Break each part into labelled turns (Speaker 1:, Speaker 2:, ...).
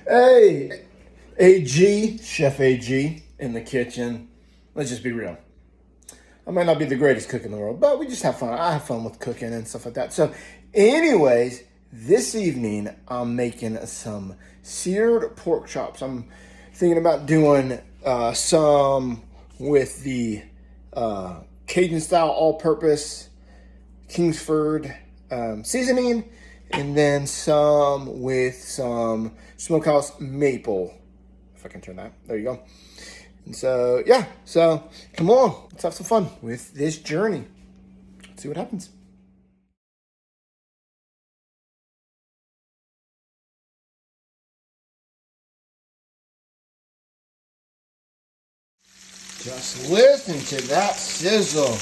Speaker 1: Hey, AG, Chef AG in the kitchen. Let's just be real. I might not be the greatest cook in the world, but we just have fun. I have fun with cooking and stuff like that. So, anyways, this evening I'm making some seared pork chops. I'm thinking about doing some with the Cajun style all-purpose Kingsford seasoning, and then some with some smokehouse maple. If I can turn that, there you go. And so, yeah, so come on, let's have some fun with this journey. Let's see what happens. Just listen to that sizzle.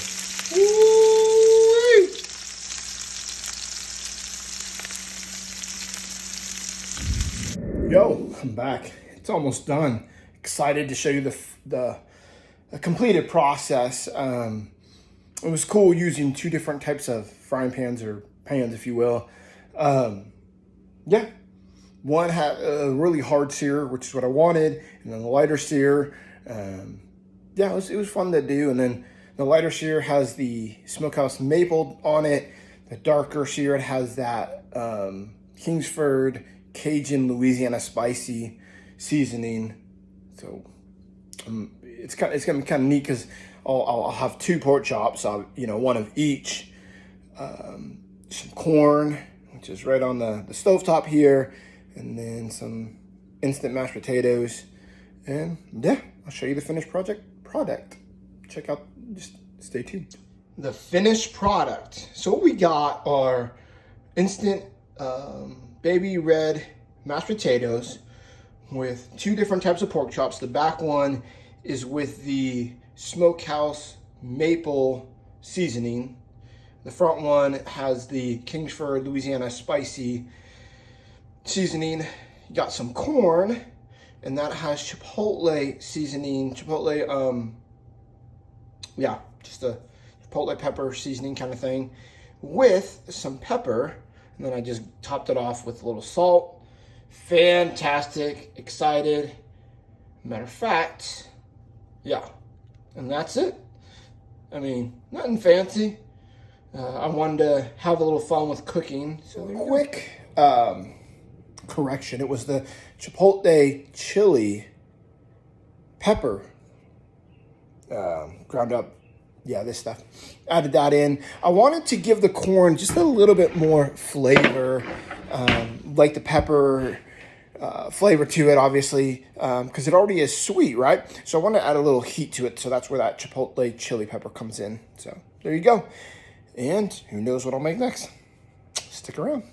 Speaker 1: Woo-wee. Yo, I'm back. It's almost done. Excited to show you the completed process. It was cool using two different types of frying pans, or pans, if you will. Yeah, one had a really hard sear, which is what I wanted, and then a lighter sear. Yeah, it was fun to do. And then the lighter sear has the smokehouse maple on it. The darker sear, it has that Kingsford Cajun Louisiana spicy seasoning. So it's gonna be kind of neat because I'll have two pork chops. One of each. Some corn, which is right on the stovetop here, and then some instant mashed potatoes. And yeah, I'll show you the finished product. Check out, just stay tuned. The finished product. So what we got are instant baby red mashed potatoes with two different types of pork chops. The back one is with the smokehouse maple seasoning. The front one has the Kingsford Louisiana spicy seasoning. You got some corn, and that has chipotle seasoning. Just a chipotle pepper seasoning kind of thing with some pepper. And then I just topped it off with a little salt. Fantastic, excited. Matter of fact, yeah, and that's it. I mean, nothing fancy. I wanted to have a little fun with cooking. So quick correction. It was the chipotle chili pepper ground up. Yeah, this stuff. Added that in. I wanted to give the corn just a little bit more flavor, like the pepper flavor to it, obviously, because it already is sweet, right? So I want to add a little heat to it, so that's where that chipotle chili pepper comes in. So there you go. And who knows what I'll make next? Stick around.